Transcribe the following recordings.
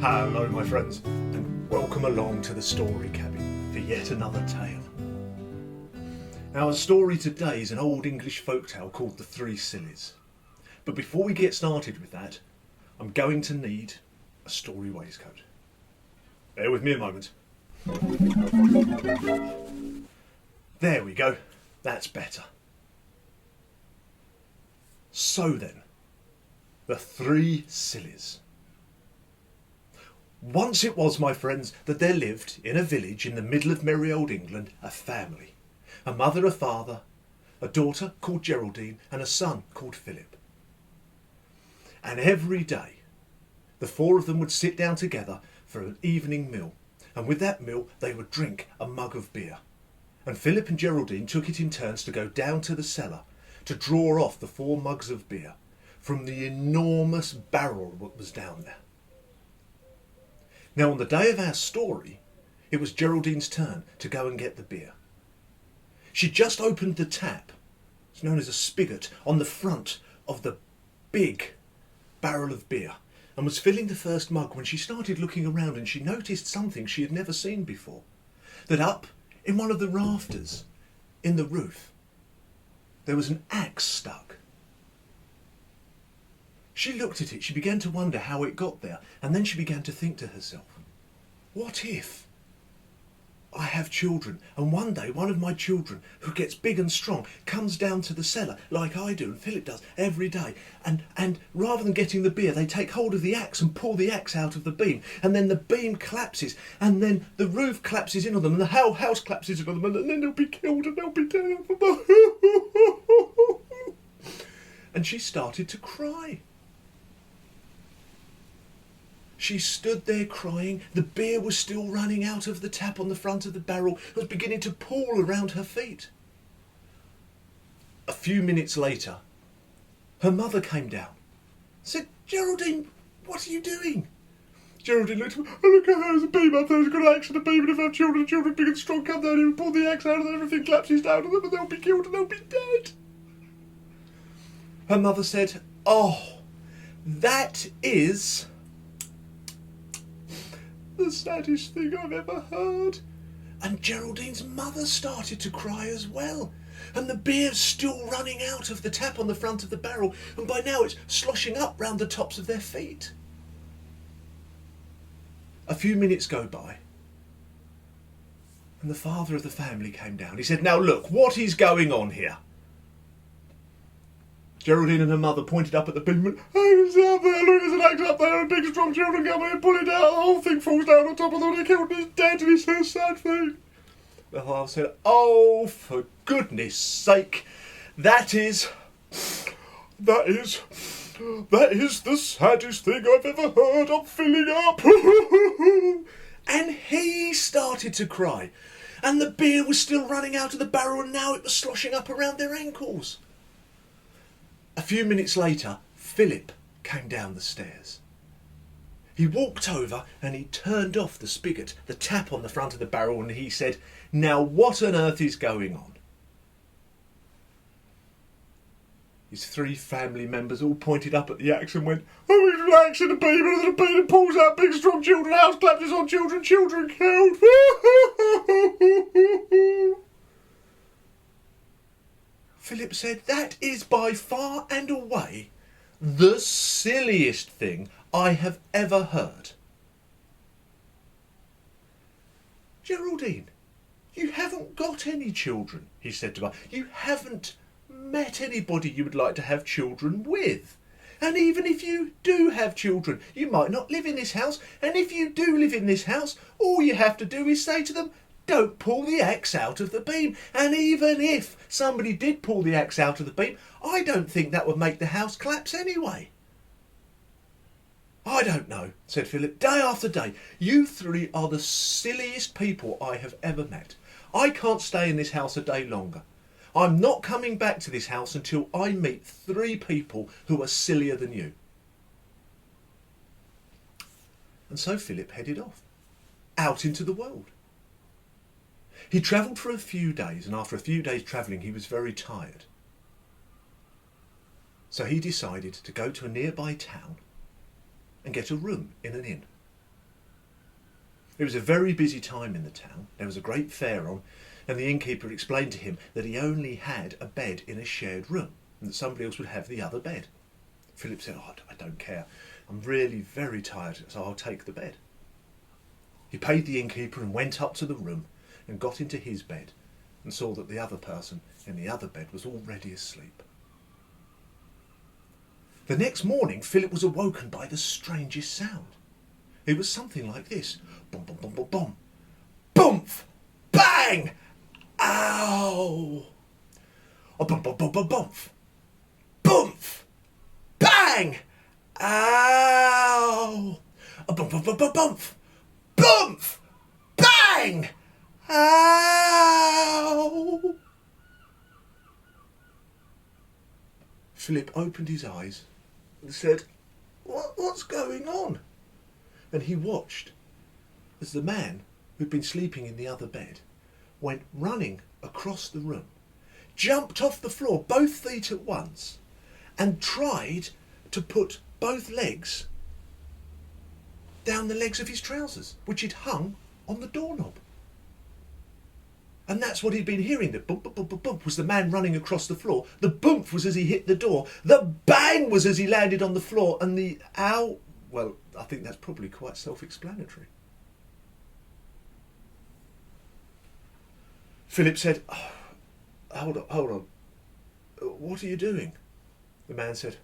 Hello my friends, and welcome along to the story cabin for yet another tale. Now, our story today is an old English folktale called the Three Sillies. But before we get started with that, I'm going to need a story waistcoat. Bear with me a moment. There we go, that's better. So then, the Three Sillies. Once it was, my friends, that there lived in a village in the middle of merry old England a family. A mother, a father, a daughter called Geraldine and a son called Philip. And every day the four of them would sit down together for an evening meal, and with that meal they would drink a mug of beer. And Philip and Geraldine took it in turns to go down to the cellar to draw off the 4 mugs of beer from the enormous barrel that was down there. Now, on the day of our story, it was Geraldine's turn to go and get the beer. She just opened the tap, it's known as a spigot, on the front of the big barrel of beer, and was filling the first mug when she started looking around, and she noticed something she had never seen before. That up in one of the rafters in the roof, there was an axe stuck. She looked at it, she began to wonder how it got there, and then she began to think to herself, what if I have children, and one day one of my children, who gets big and strong, comes down to the cellar like I do and Philip does every day, and rather than getting the beer, they take hold of the axe and pull the axe out of the beam, and then the beam collapses, and then the roof collapses in on them, and the whole house collapses in on them, and then they'll be killed and they'll be dead. And she started to cry. She stood there crying. The beer was still running out of the tap on the front of the barrel. It was beginning to pool around her feet. A few minutes later, her mother came down. Said, Geraldine, what are you doing? Geraldine looked at me. Oh, look, there's a beam up there. There's got an axe in the beam. And if our children big and strong, come down here and pull the axe out, and everything collapses down on them, and they'll be killed and they'll be dead. Her mother said, oh, that is the saddest thing I've ever heard. And Geraldine's mother started to cry as well. And the beer's still running out of the tap on the front of the barrel, and by now it's sloshing up round the tops of their feet. A few minutes go by, and the father of the family came down. He said, now look, what is going on here? Geraldine and her mother pointed up at the beam and went, oh, it's up there, look, there's an axe up there, and big strong children come in and pull it out, the whole thing falls down on top of them, they killed him, he's dead, and he's so sad thing. The father said, oh, for goodness sake, that is the saddest thing I've ever heard. I'm filling up. And he started to cry, and the beer was still running out of the barrel, and now it was sloshing up around their ankles. A few minutes later, Philip came down the stairs. He walked over and he turned off the spigot, the tap on the front of the barrel, and he said, now what on earth is going on? His 3 family members all pointed up at the axe and went, oh, it's an axe in the beam, and the beam pulls out big strong children, house collapses on children, children killed. Philip said, that is by far and away the silliest thing I have ever heard. Geraldine, you haven't got any children, he said to her. You haven't met anybody you would like to have children with. And even if you do have children, you might not live in this house. And if you do live in this house, all you have to do is say to them, don't pull the axe out of the beam. And even if somebody did pull the axe out of the beam, I don't think that would make the house collapse anyway. I don't know, said Philip. Day after day, you 3 are the silliest people I have ever met. I can't stay in this house a day longer. I'm not coming back to this house until I meet 3 people who are sillier than you. And so Philip headed off, out into the world. He travelled for a few days, and after a few days travelling he was very tired. So he decided to go to a nearby town and get a room in an inn. It was a very busy time in the town. There was a great fair on, and the innkeeper explained to him that he only had a bed in a shared room, and that somebody else would have the other bed. Philip said, "Oh, I don't care. I'm really very tired, so I'll take the bed." He paid the innkeeper and went up to the room and got into his bed and saw that the other person in the other bed was already asleep. The next morning, Philip was awoken by the strangest sound. It was something like this. Bum, bum, bum, bum, bum. Boomf! Bang! Ow! Oh, bum, bum, bum, bum, bumf! Boomf! Bang! Ow! Oh, bum, bum, bum, bum, bumf! Boomf! Bang! Ow! Philip opened his eyes and said, What's going on? And he watched as the man who'd been sleeping in the other bed went running across the room, jumped off the floor, both feet at once, and tried to put both legs down the legs of his trousers, which he'd hung on the doorknob. And that's what he'd been hearing. The bump, bump, bump, bump, bump was the man running across the floor. The bump was as he hit the door. The bang was as he landed on the floor. And the ow, well, I think that's probably quite self-explanatory. Philip said, hold on. What are you doing? The man said,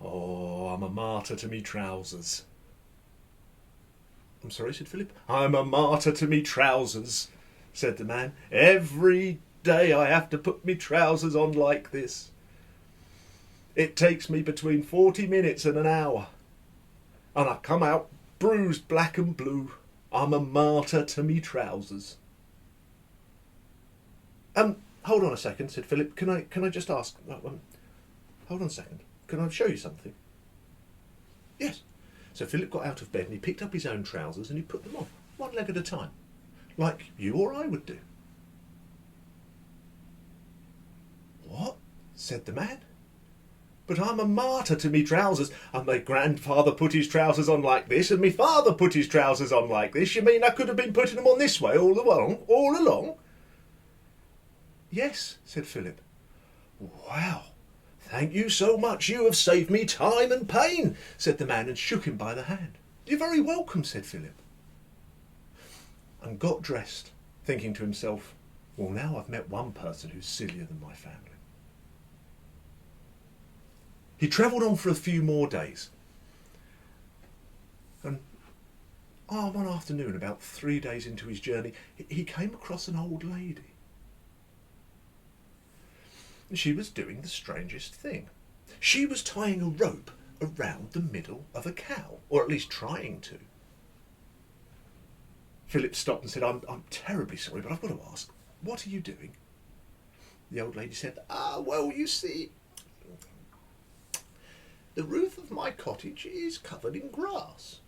Oh, I'm a martyr to me trousers. I'm sorry, said Philip. I'm a martyr to me trousers, said the man. Every day I have to put me trousers on like this. It takes me between 40 minutes and an hour. And I come out bruised black and blue. I'm a martyr to me trousers. Hold on a second, said Philip. Can I just ask? Hold on a second. Can I show you something? Yes. So Philip got out of bed and he picked up his own trousers and he put them on, one leg at a time, like you or I would do. What? Said the man. But I'm a martyr to me trousers, and my grandfather put his trousers on like this, and my father put his trousers on like this. You mean I could have been putting them on this way all along? Yes, said Philip. Wow, thank you so much. You have saved me time and pain, said the man, and shook him by the hand. You're very welcome, said Philip, and got dressed, thinking to himself, well, now I've met one person who's sillier than my family. He travelled on for a few more days, and one afternoon, about 3 days into his journey, he came across an old lady. She was doing the strangest thing. She was tying a rope around the middle of a cow, or at least trying to. Philip stopped and said, I'm terribly sorry, but I've got to ask, what are you doing? The old lady said, well, you see, the roof of my cottage is covered in grass,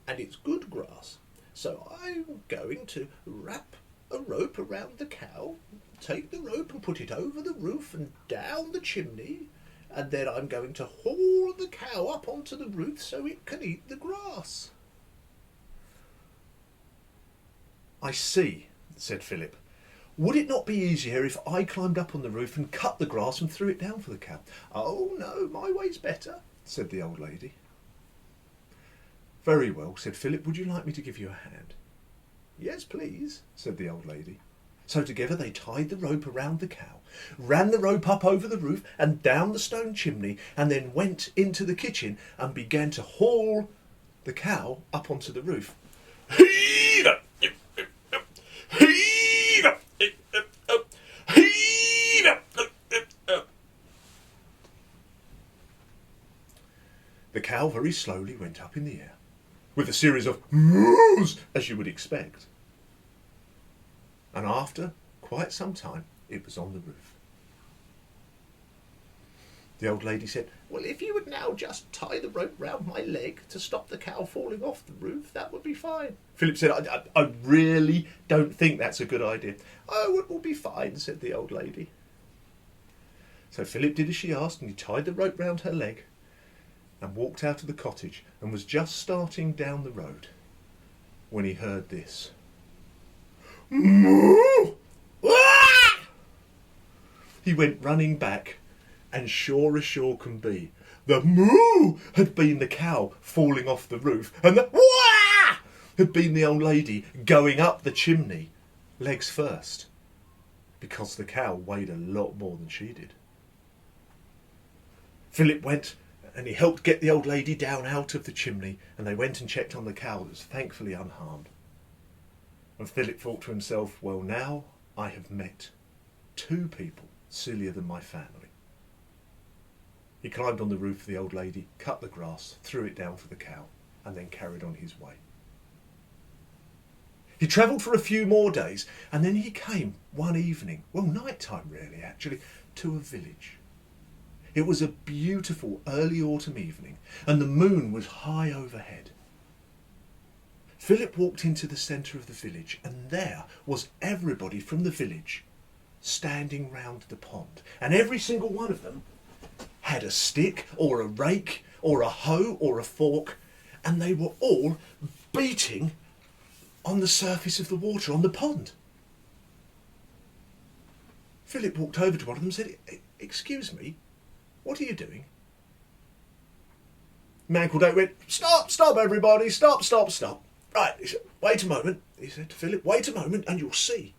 and it's good grass, so I'm going to wrap a rope around the cow, take the rope and put it over the roof and down the chimney, and then I'm going to haul the cow up onto the roof so it can eat the grass. I see, said Philip. Would it not be easier if I climbed up on the roof and cut the grass and threw it down for the cow? Oh, no, my way's better, said the old lady. Very well, said Philip. Would you like me to give you a hand? Yes, please, said the old lady. So together they tied the rope around the cow, ran the rope up over the roof and down the stone chimney, and then went into the kitchen and began to haul the cow up onto the roof. Heave! Heave! Heave! The cow very slowly went up in the air, with a series of moos, as you would expect. And after quite some time, it was on the roof. The old lady said, well, if you would now just tie the rope round my leg to stop the cow falling off the roof, that would be fine. Philip said, I really don't think that's a good idea. Oh, it will be fine, said the old lady. So Philip did as she asked, and he tied the rope round her leg and walked out of the cottage and was just starting down the road when he heard this. Moo! Ah! He went running back, and sure as sure can be, the moo had been the cow falling off the roof, and the wah had been the old lady going up the chimney, legs first, because the cow weighed a lot more than she did. Philip went and he helped get the old lady down out of the chimney, and they went and checked on the cow that was thankfully unharmed. And Philip thought to himself, well, now I have met two people sillier than my family. He climbed on the roof of the old lady, cut the grass, threw it down for the cow, and then carried on his way. He travelled for a few more days, and then he came one evening, well, night time really actually, to a village. It was a beautiful early autumn evening, and the moon was high overhead. Philip walked into the centre of the village, and there was everybody from the village standing round the pond, and every single one of them had a stick or a rake or a hoe or a fork, and they were all beating on the surface of the water on the pond. Philip walked over to one of them and said, "Excuse me, what are you doing?" The man called out, went, Stop everybody, stop. Right, he said, wait a moment, he said to Philip, wait a moment and you'll see.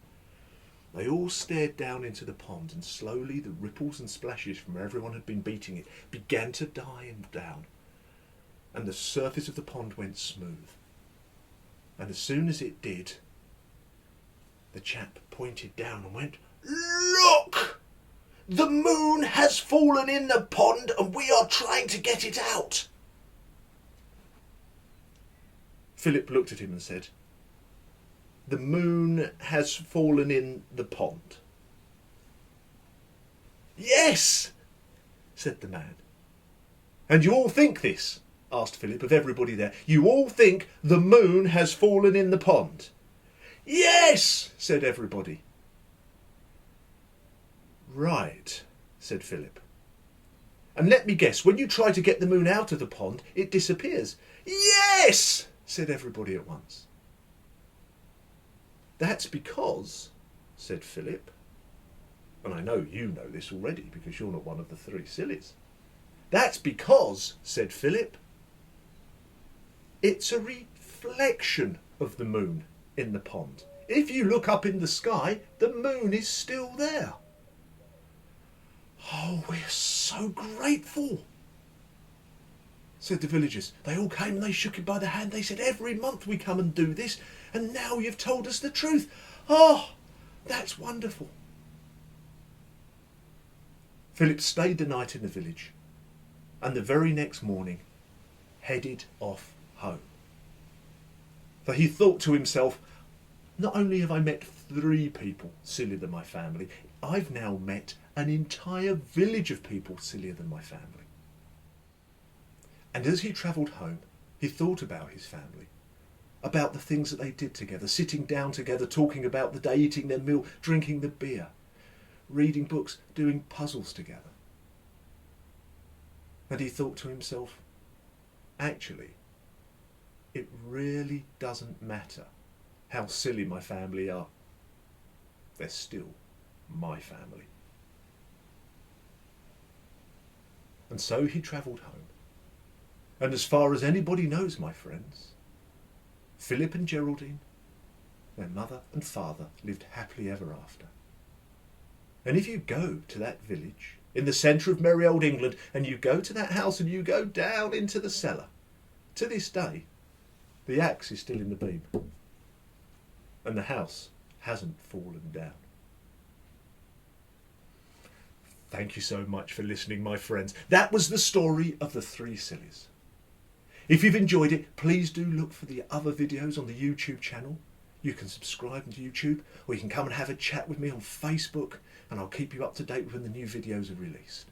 They all stared down into the pond, and slowly the ripples and splashes from where everyone had been beating it began to die down, and the surface of the pond went smooth. And as soon as it did, the chap pointed down and went, "Look! The moon has fallen in the pond and we are trying to get it out." Philip looked at him and said, "The moon has fallen in the pond." "Yes," said the man. "And you all think this?" asked Philip of everybody there. "You all think the moon has fallen in the pond?" "Yes," said everybody. "Right," said Philip. "And let me guess, when you try to get the moon out of the pond, it disappears?" "Yes," said everybody at once. "That's because," said Philip, and I know you know this already because you're not one of the three sillies. "That's because," said Philip, "it's a reflection of the moon in the pond. If you look up in the sky, the moon is still there." "Oh, we're so grateful," said the villagers. They all came and they shook him by the hand. They said, "Every month we come and do this, and now you've told us the truth. Oh, that's wonderful." Philip stayed the night in the village, and the very next morning headed off home. For he thought to himself, not only have I met three people sillier than my family, I've now met an entire village of people sillier than my family. And as he travelled home, he thought about his family, about the things that they did together, sitting down together, talking about the day, eating their meal, drinking the beer, reading books, doing puzzles together. And he thought to himself, actually, it really doesn't matter how silly my family are. They're still my family. And so he travelled home. And as far as anybody knows, my friends, Philip and Geraldine, their mother and father, lived happily ever after. And if you go to that village in the centre of merry old England, and you go to that house and you go down into the cellar, to this day, the axe is still in the beam. And the house hasn't fallen down. Thank you so much for listening, my friends. That was the story of the Three Sillies. If you've enjoyed it, please do look for the other videos on the YouTube channel. You can subscribe to YouTube, or you can come and have a chat with me on Facebook, and I'll keep you up to date when the new videos are released.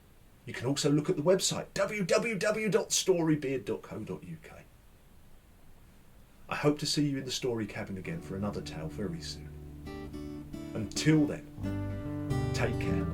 You can also look at the website, www.storybeard.co.uk. I hope to see you in the story cabin again for another tale very soon. Until then, take care.